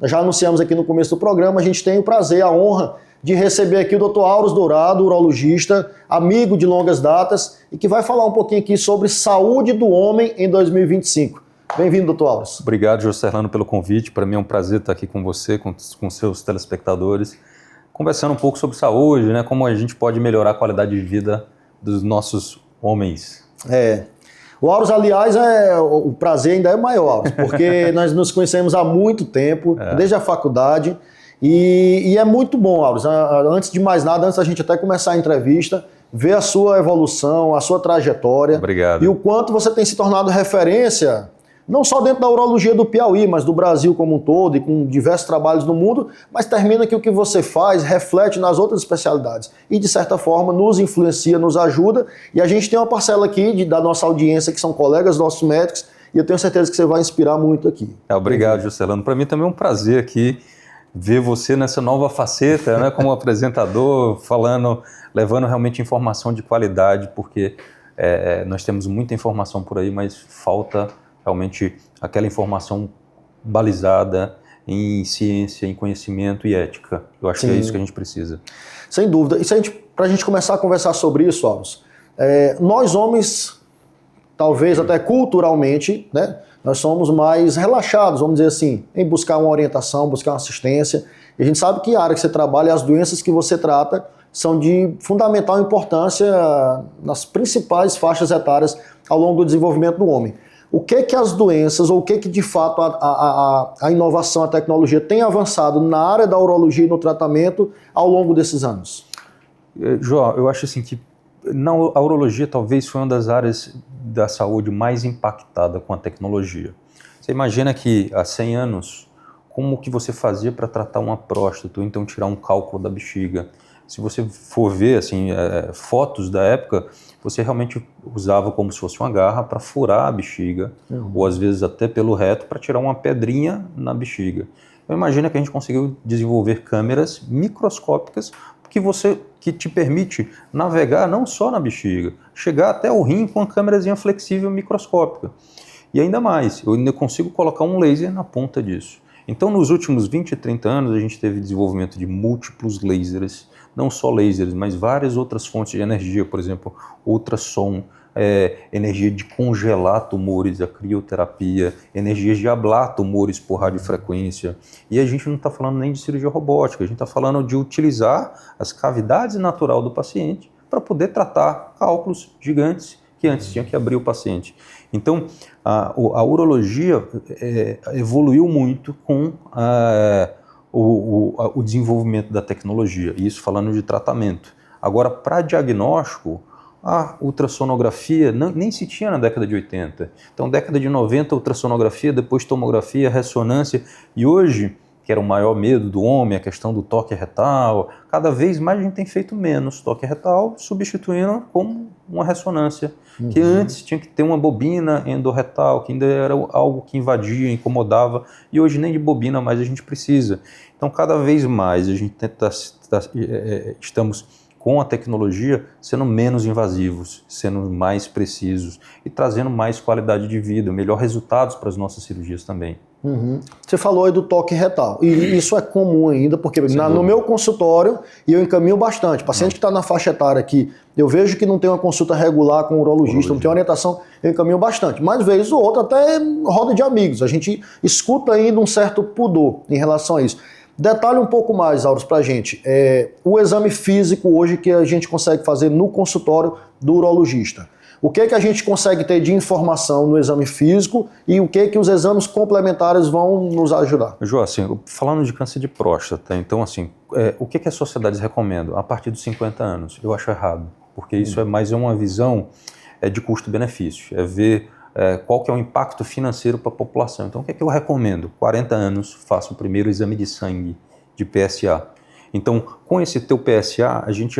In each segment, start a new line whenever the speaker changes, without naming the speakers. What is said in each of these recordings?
nós já anunciamos aqui no começo do programa, a gente tem o prazer, a honra de receber aqui o Dr. Auros Dourado, urologista, amigo de longas datas, e que vai falar um pouquinho aqui sobre saúde do homem em 2025. Bem-vindo, Dr. Auros.
Obrigado, Joserlano, pelo convite. Para mim é um prazer estar aqui com você, com seus telespectadores, conversando um pouco sobre saúde, né? Como a gente pode melhorar a qualidade de vida dos nossos homens.
O Auros, aliás, o prazer ainda é maior, Auros, porque nós nos conhecemos há muito tempo, desde a faculdade, e é muito bom, Auros, antes de mais nada, antes da gente até começar a entrevista, ver a sua evolução, a sua trajetória.
Obrigado.
E o quanto você tem se tornado referência, não só dentro da urologia do Piauí, mas do Brasil como um todo e com diversos trabalhos no mundo, mas termina que o que você faz reflete nas outras especialidades e, de certa forma, nos influencia, nos ajuda. E a gente tem uma parcela aqui da nossa audiência que são colegas nossos médicos e eu tenho certeza que você vai inspirar muito aqui.
Obrigado, Joserlano. Para mim também é um prazer aqui ver você nessa nova faceta, né, como apresentador, levando realmente informação de qualidade, porque nós temos muita informação por aí, mas falta realmente aquela informação balizada em ciência, em conhecimento e ética. Eu acho que é isso que a gente precisa.
Sem dúvida. E para a gente começar a conversar sobre isso, Auros, nós homens, talvez até culturalmente, né, nós somos mais relaxados, vamos dizer assim, em buscar uma orientação, buscar uma assistência. E a gente sabe que a área que você trabalha, as doenças que você trata, são de fundamental importância nas principais faixas etárias ao longo do desenvolvimento do homem. O que as doenças, ou o que de fato a inovação, a tecnologia tem avançado na área da urologia e no tratamento ao longo desses anos?
João, eu acho assim que a urologia talvez foi uma das áreas da saúde mais impactada com a tecnologia. Você imagina que há 100 anos, como que você fazia para tratar uma próstata, ou então tirar um cálculo da bexiga? Se você for ver assim, fotos da época, você realmente usava como se fosse uma garra para furar a bexiga, ou às vezes até pelo reto para tirar uma pedrinha na bexiga. Eu imagino que a gente conseguiu desenvolver câmeras microscópicas que te permite navegar não só na bexiga, chegar até o rim com uma câmerazinha flexível microscópica. E ainda mais, eu ainda consigo colocar um laser na ponta disso. Então, nos últimos 20 e 30 anos, a gente teve desenvolvimento de múltiplos lasers, não só lasers, mas várias outras fontes de energia, por exemplo, ultrassom, energia de congelar tumores, a crioterapia, energias de ablar tumores por radiofrequência. E a gente não está falando nem de cirurgia robótica, a gente está falando de utilizar as cavidades natural do paciente para poder tratar cálculos gigantes que antes tinha que abrir o paciente. Então, a urologia evoluiu muito com o desenvolvimento da tecnologia, isso falando de tratamento. Agora, para diagnóstico, a ultrassonografia nem se tinha na década de 80. Então, década de 90, ultrassonografia, depois tomografia, ressonância, e hoje, que era o maior medo do homem, a questão do toque retal, cada vez mais a gente tem feito menos toque retal, substituindo com uma ressonância, que antes tinha que ter uma bobina endorretal, que ainda era algo que invadia, incomodava, e hoje nem de bobina mais a gente precisa. Então, cada vez mais a gente estamos com a tecnologia sendo menos invasivos, sendo mais precisos e trazendo mais qualidade de vida, melhores resultados para as nossas cirurgias também.
Você falou aí do toque retal, e isso é comum ainda, porque no meu consultório, e eu encaminho bastante, paciente que está na faixa etária aqui, eu vejo que não tem uma consulta regular com o urologista, não tem orientação, eu encaminho bastante, mas vez ou outra até roda de amigos, a gente escuta ainda um certo pudor em relação a isso. Detalhe um pouco mais, Auros, para a gente, o exame físico hoje que a gente consegue fazer no consultório do urologista. O que a gente consegue ter de informação no exame físico e o que os exames complementares vão nos ajudar?
João, assim, falando de câncer de próstata, então assim, o que as sociedades recomendam? A partir dos 50 anos, eu acho errado, porque isso é mais uma visão de custo-benefício, ver qual que é o impacto financeiro para a população. Então, o que eu recomendo? 40 anos, faça o primeiro exame de sangue de PSA. Então, com esse teu PSA, a gente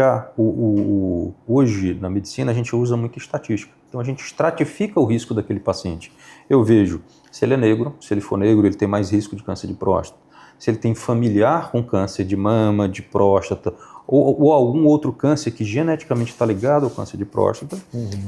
hoje na medicina a gente usa muita estatística. Então, a gente estratifica o risco daquele paciente. Eu vejo se ele é negro, se ele for negro, ele tem mais risco de câncer de próstata. Se ele tem familiar com câncer de mama, de próstata, ou algum outro câncer que geneticamente está ligado ao câncer de próstata,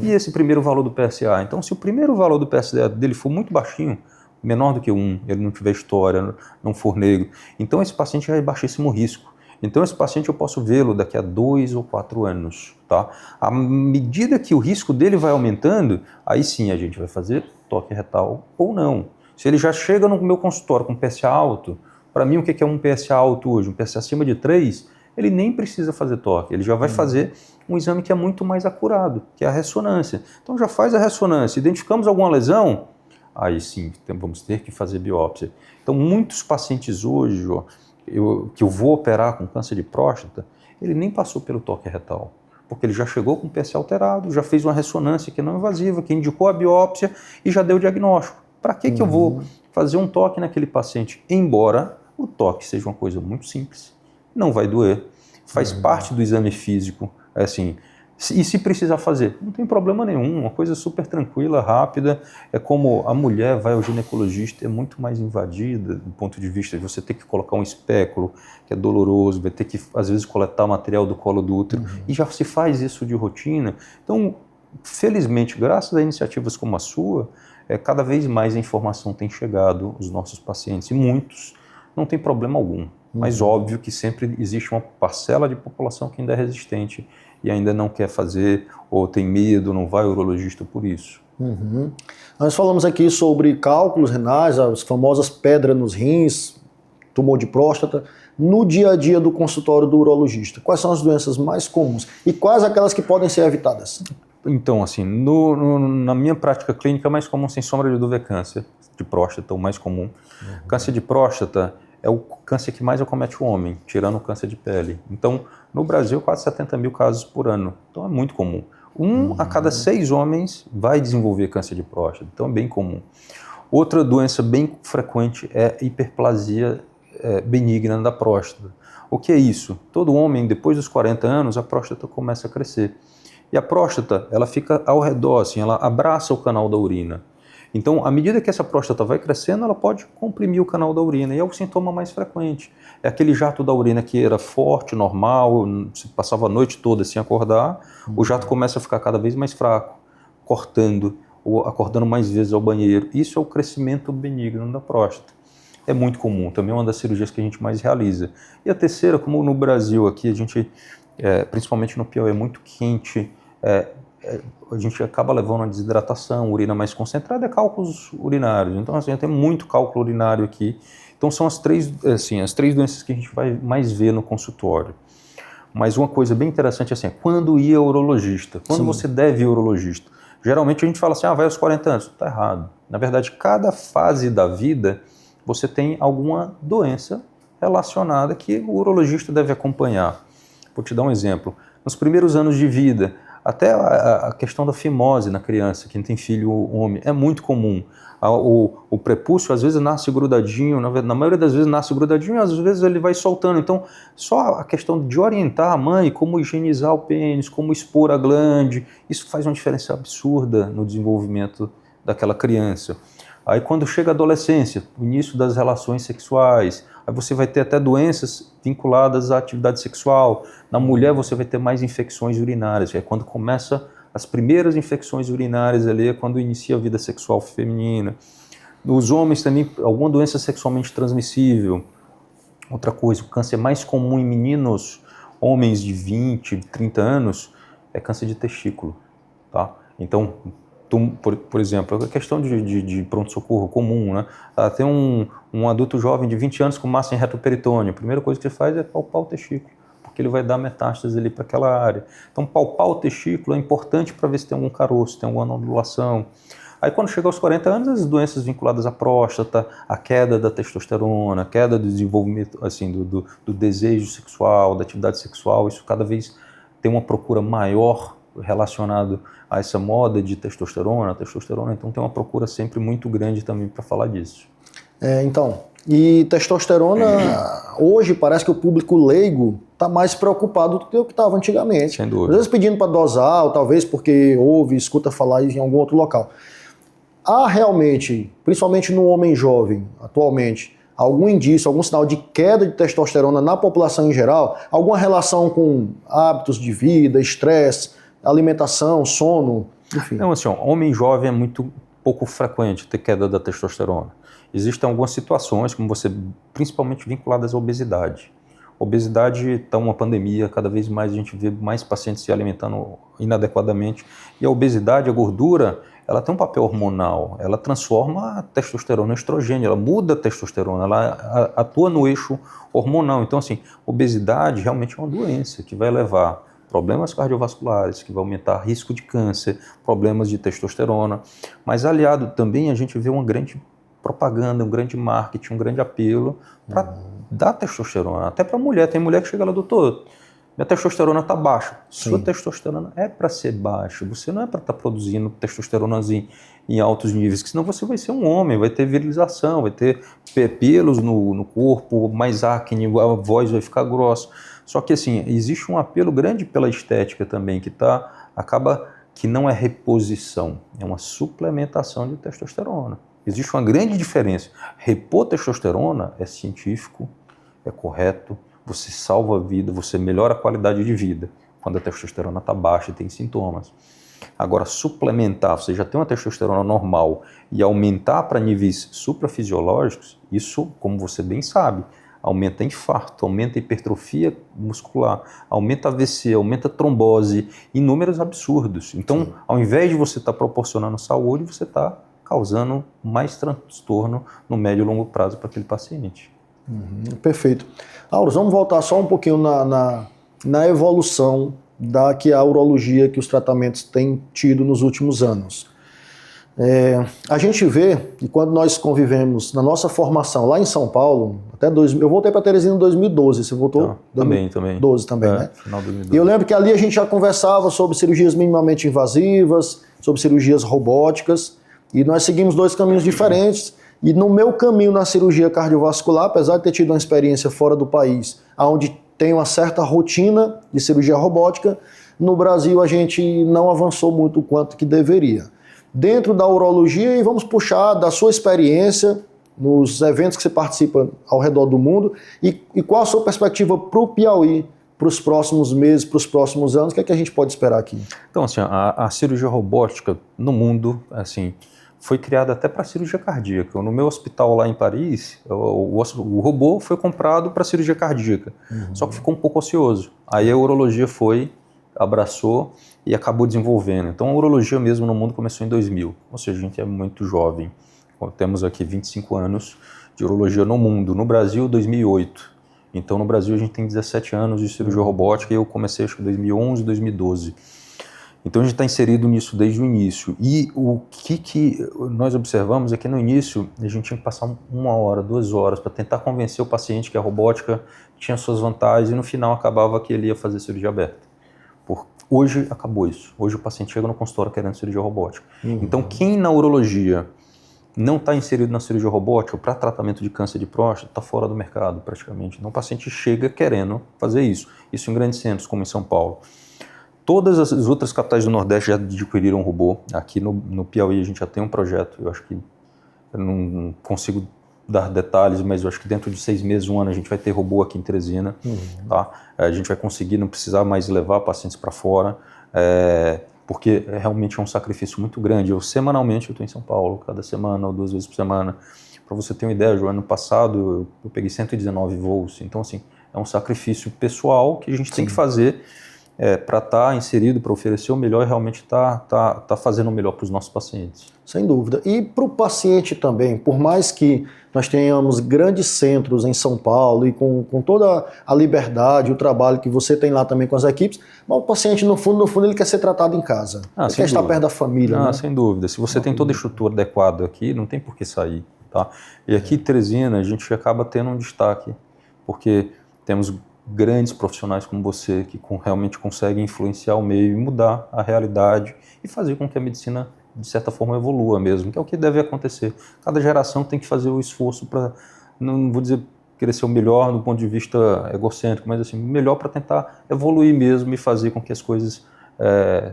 e esse primeiro valor do PSA. Então, se o primeiro valor do PSA dele for muito baixinho, menor do que 1, ele não tiver história, não for negro, então esse paciente já é baixíssimo risco. Então esse paciente eu posso vê-lo daqui a 2 ou 4 anos, tá? À medida que o risco dele vai aumentando, aí sim a gente vai fazer toque retal ou não. Se ele já chega no meu consultório com PSA alto, para mim o que é um PSA alto hoje? Um PSA acima de 3, ele nem precisa fazer toque, ele já vai fazer um exame que é muito mais acurado, que é a ressonância. Então já faz a ressonância, identificamos alguma lesão, aí sim vamos ter que fazer biópsia. Então muitos pacientes hoje, ó, que eu vou operar com câncer de próstata, ele nem passou pelo toque retal, porque ele já chegou com o PSA alterado, já fez uma ressonância que não invasiva, que indicou a biópsia e já deu o diagnóstico. Para que eu vou fazer um toque naquele paciente? Embora o toque seja uma coisa muito simples, não vai doer, faz parte do exame físico, assim. E se precisar fazer, não tem problema nenhum, uma coisa super tranquila, rápida. É como a mulher vai ao ginecologista, é muito mais invadida do ponto de vista de você ter que colocar um espéculo, que é doloroso, vai ter que, às vezes, coletar material do colo do útero, e já se faz isso de rotina. Então, felizmente, graças a iniciativas como a sua, cada vez mais a informação tem chegado aos nossos pacientes, e muitos não tem problema algum. Mas óbvio que sempre existe uma parcela de população que ainda é resistente e ainda não quer fazer, ou tem medo, não vai ao urologista por isso.
Nós falamos aqui sobre cálculos renais, as famosas pedras nos rins, tumor de próstata. No dia a dia do consultório do urologista, quais são as doenças mais comuns e quais aquelas que podem ser evitadas?
Então, assim, na minha prática clínica, mais comum, sem sombra de dúvida, é câncer de próstata, o mais comum. Câncer de próstata é o câncer que mais acomete o homem, tirando o câncer de pele. Então, no Brasil, quase 70 mil casos por ano. Então, é muito comum. 1 a cada 6 homens vai desenvolver câncer de próstata. Então, é bem comum. Outra doença bem frequente é hiperplasia benigna da próstata. O que é isso? Todo homem, depois dos 40 anos, a próstata começa a crescer. E a próstata, ela fica ao redor, assim, ela abraça o canal da urina. Então, à medida que essa próstata vai crescendo, ela pode comprimir o canal da urina, e é o sintoma mais frequente. É aquele jato da urina que era forte, normal, você passava a noite toda sem acordar, o jato começa a ficar cada vez mais fraco, cortando, ou acordando mais vezes ao banheiro. Isso é o crescimento benigno da próstata. É muito comum, também é uma das cirurgias que a gente mais realiza. E a terceira, como no Brasil aqui, a gente, principalmente no Piauí, é muito quente, a gente acaba levando a desidratação, urina mais concentrada, cálculos urinários. Então, assim, tem muito cálculo urinário aqui. Então, são as três doenças que a gente vai mais ver no consultório. Mas uma coisa bem interessante assim, é quando ir ao urologista, quando você deve ir ao urologista. Geralmente a gente fala assim, vai aos 40 anos. Está errado. Na verdade, cada fase da vida você tem alguma doença relacionada que o urologista deve acompanhar. Vou te dar um exemplo. Nos primeiros anos de vida, até a questão da fimose na criança, quem tem filho homem, é muito comum. O prepúcio às vezes nasce grudadinho, na maioria das vezes nasce grudadinho, às vezes ele vai soltando. Então, só a questão de orientar a mãe como higienizar o pênis, como expor a glande, isso faz uma diferença absurda no desenvolvimento daquela criança. Aí quando chega a adolescência, o início das relações sexuais, aí você vai ter até doenças vinculadas à atividade sexual. Na mulher você vai ter mais infecções urinárias, é quando começa as primeiras infecções urinárias ali, é quando inicia a vida sexual feminina. Nos homens também, alguma doença sexualmente transmissível. Outra coisa, o câncer mais comum em meninos, homens de 20, 30 anos, é câncer de testículo, tá? Então, por exemplo, a questão de pronto-socorro comum, né? Tem um adulto jovem de 20 anos com massa em reto peritônio, a primeira coisa que você faz é palpar o testículo, porque ele vai dar metástase ali para aquela área. Então, palpar o testículo é importante para ver se tem algum caroço, tem alguma nodulação. Aí, quando chega aos 40 anos, as doenças vinculadas à próstata, a queda da testosterona, a queda do desenvolvimento, assim, do desejo sexual, da atividade sexual, isso cada vez tem uma procura maior relacionado a essa moda de testosterona, então tem uma procura sempre muito grande também para falar disso.
E testosterona, hoje parece que o público leigo está mais preocupado do que o que estava antigamente.
Sem dúvida.
Às vezes pedindo para dosar, ou talvez porque escuta falar em algum outro local. Há realmente, principalmente no homem jovem, atualmente, algum indício, algum sinal de queda de testosterona na população em geral? Alguma relação com hábitos de vida, estresse, alimentação, sono, enfim?
Não, assim, homem jovem é muito pouco frequente ter queda da testosterona? Existem algumas situações, como você, principalmente vinculadas à obesidade. Obesidade está uma pandemia, cada vez mais a gente vê mais pacientes se alimentando inadequadamente. E a obesidade, a gordura, ela tem um papel hormonal, ela transforma a testosterona em estrogênio, ela muda a testosterona, ela atua no eixo hormonal. Então, assim, obesidade realmente é uma doença que vai levar problemas cardiovasculares, que vai aumentar risco de câncer, problemas de testosterona. Mas aliado também a gente vê uma grande propaganda, um grande marketing, um grande apelo para dar testosterona. Até para mulher, tem mulher que chega lá, doutor, minha testosterona está baixa. Sua testosterona é para ser baixa, você não é para estar produzindo testosterona em altos níveis, que senão você vai ser um homem, vai ter virilização, vai ter pelos no corpo, mais acne, a voz vai ficar grossa. Só que assim, existe um apelo grande pela estética também, acaba que não é reposição, é uma suplementação de testosterona. Existe uma grande diferença. Repor testosterona é científico, é correto, você salva a vida, você melhora a qualidade de vida quando a testosterona está baixa e tem sintomas. Agora, suplementar, você já tem uma testosterona normal e aumentar para níveis suprafisiológicos, isso, como você bem sabe, aumenta infarto, aumenta hipertrofia muscular, aumenta AVC, aumenta trombose, em números absurdos. Então, ao invés de você estar proporcionando saúde, você está causando mais transtorno no médio e longo prazo para aquele paciente.
Perfeito. Aurus, vamos voltar só um pouquinho na evolução que a urologia, que os tratamentos têm tido nos últimos anos. A gente vê, e quando nós convivemos na nossa formação lá em São Paulo, eu voltei para Teresina em 2012, você voltou?
Também.
2012 também, né?
Final de 2012.
E eu lembro que ali a gente já conversava sobre cirurgias minimamente invasivas, sobre cirurgias robóticas, e nós seguimos dois caminhos diferentes. E no meu caminho na cirurgia cardiovascular, apesar de ter tido uma experiência fora do país, onde tem uma certa rotina de cirurgia robótica, no Brasil a gente não avançou muito o quanto que deveria. Dentro da urologia, e vamos puxar da sua experiência nos eventos que você participa ao redor do mundo, e qual a sua perspectiva para o Piauí, para os próximos meses, para os próximos anos, o que é que a gente pode esperar aqui?
Então, assim, a cirurgia robótica no mundo, assim, foi criada até para cirurgia cardíaca. No meu hospital lá em Paris, o robô foi comprado para cirurgia cardíaca, só que ficou um pouco ocioso. Aí a urologia abraçou e acabou desenvolvendo. Então a urologia mesmo no mundo começou em 2000, ou seja, a gente é muito jovem. Temos aqui 25 anos de urologia no mundo. No Brasil, 2008. Então no Brasil a gente tem 17 anos de cirurgia robótica e eu comecei acho que em 2011, 2012. Então a gente está inserido nisso desde o início. E o que nós observamos é que no início a gente tinha que passar 1 hora, 2 horas para tentar convencer o paciente que a robótica tinha suas vantagens e no final acabava que ele ia fazer cirurgia aberta. Hoje acabou isso. Hoje o paciente chega no consultório querendo cirurgia robótica. Então quem na urologia não está inserido na cirurgia robótica para tratamento de câncer de próstata está fora do mercado praticamente. Então o paciente chega querendo fazer isso. Isso em grandes centros como em São Paulo. Todas as outras capitais do Nordeste já adquiriram um robô. Aqui no Piauí a gente já tem um projeto. Eu acho que eu não consigo dar detalhes, mas eu acho que dentro de 6 meses, 1 ano, a gente vai ter robô aqui em Teresina. Tá? A gente vai conseguir não precisar mais levar pacientes para fora, porque realmente é um sacrifício muito grande. Semanalmente eu estou em São Paulo, cada semana ou 2 vezes por semana. Para você ter uma ideia, o ano passado eu peguei 119 voos. Então, assim, é um sacrifício pessoal que a gente tem que fazer para estar inserido, para oferecer o melhor e realmente tá fazendo o melhor para os nossos pacientes.
Sem dúvida. E para o paciente também, por mais que nós tenhamos grandes centros em São Paulo e com toda a liberdade, o trabalho que você tem lá também com as equipes, mas o paciente, no fundo, ele quer ser tratado em casa. Ele quer estar perto da família. Né?
Sem dúvida. Se você tem toda a estrutura adequada aqui, não tem por que sair. Tá? E aqui em Teresina, a gente acaba tendo um destaque, porque temos grandes profissionais como você que realmente conseguem influenciar o meio e mudar a realidade e fazer com que a medicina, de certa forma, evolua mesmo, que é o que deve acontecer. Cada geração tem que fazer o esforço para, não vou dizer querer ser o melhor do ponto de vista egocêntrico, mas assim, melhor para tentar evoluir mesmo e fazer com que as coisas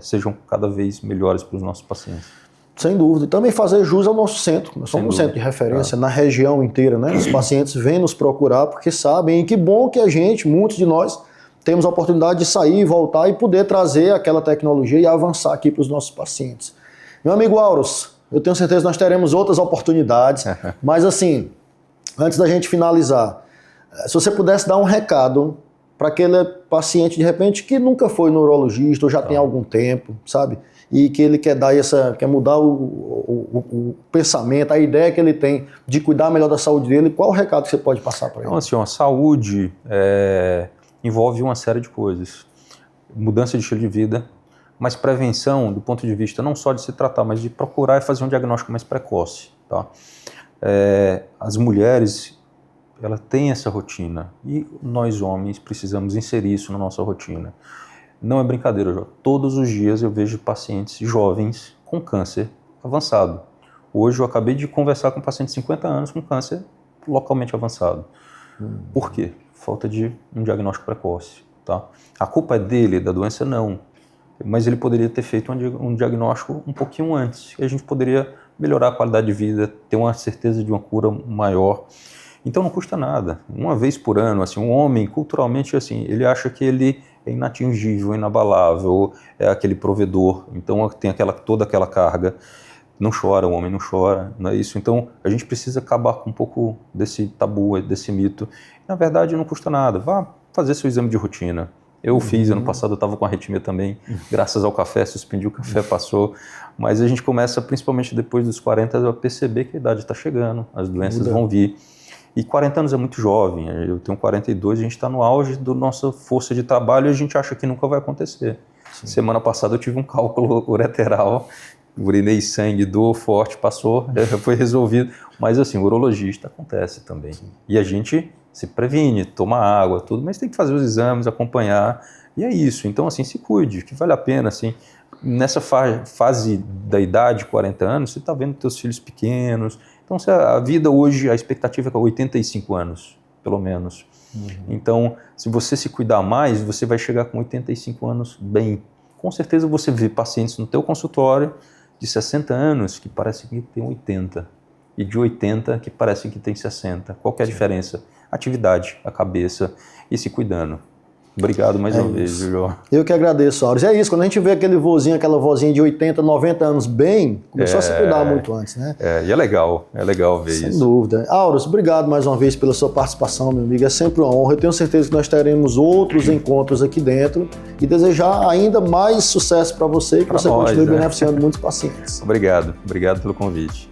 sejam cada vez melhores para os nossos pacientes.
Sem dúvida. E também fazer jus ao nosso centro. Nós somos um centro de referência na região inteira, né? Os pacientes vêm nos procurar porque sabem, e que bom que muitos de nós, temos a oportunidade de sair, voltar e poder trazer aquela tecnologia e avançar aqui para os nossos pacientes. Meu amigo Aurus, Eu tenho certeza que nós teremos outras oportunidades, mas assim, antes da gente finalizar, se você pudesse dar um recado para aquele paciente, de repente, que nunca foi neurologista ou já tem algum tempo, sabe? E que ele quer dar quer mudar o pensamento, a ideia que ele tem de cuidar melhor da saúde dele, qual o recado que você pode passar para ele?
Então, assim, a saúde envolve uma série de coisas. Mudança de estilo de vida, mas prevenção do ponto de vista não só de se tratar, mas de procurar e fazer um diagnóstico mais precoce. Tá? As mulheres, ela tem essa rotina e nós homens precisamos inserir isso na nossa rotina. Não é brincadeira, João. Todos os dias eu vejo pacientes jovens com câncer avançado. Hoje eu acabei de conversar com um paciente de 50 anos com câncer localmente avançado. Por quê? Falta de um diagnóstico precoce. Tá? A culpa é dele, da doença? Não. Mas ele poderia ter feito um diagnóstico um pouquinho antes. E a gente poderia melhorar a qualidade de vida, ter uma certeza de uma cura maior. Então não custa nada. Uma vez por ano, assim, um homem, culturalmente, assim, ele acha que ele é inatingível, inabalável, é aquele provedor, então tem toda aquela carga. Não chora, o homem não chora, não é isso? Então a gente precisa acabar com um pouco desse tabu, desse mito. Na verdade não custa nada, vá fazer seu exame de rotina. Eu fiz, ano passado eu estava com arritmia também, graças ao café, suspendi o café, passou. Mas a gente começa, principalmente depois dos 40, a perceber que a idade está chegando, as doenças vão vir. E 40 anos é muito jovem, eu tenho 42, a gente está no auge da nossa força de trabalho e a gente acha que nunca vai acontecer. Sim. Semana passada eu tive um cálculo ureteral, urinei sangue, dor forte, passou, foi resolvido. Mas assim, o urologista acontece também. Sim. E a gente se previne, toma água, tudo, mas tem que fazer os exames, acompanhar, e é isso. Então assim, se cuide, que vale a pena, assim. Nessa fase da idade, 40 anos, você está vendo teus filhos pequenos. Então, a vida hoje, a expectativa é 85 anos, pelo menos. Então, se você se cuidar mais, você vai chegar com 85 anos bem. Com certeza você vê pacientes no teu consultório de 60 anos que parecem que tem 80. E de 80 que parecem que tem 60. Qual que é a diferença? Atividade, a cabeça e se cuidando. Obrigado mais uma vez, João.
Eu que agradeço, Auros. É isso, quando a gente vê aquele vozinho, aquela vozinha de 80, 90 anos bem, começou a se cuidar muito antes, né?
E é legal ver isso.
Sem dúvida. Auros, obrigado mais uma vez pela sua participação, meu amigo. É sempre uma honra. Eu tenho certeza que nós teremos outros encontros aqui dentro e desejar ainda mais sucesso para você e que você continue beneficiando muitos pacientes.
Obrigado pelo convite.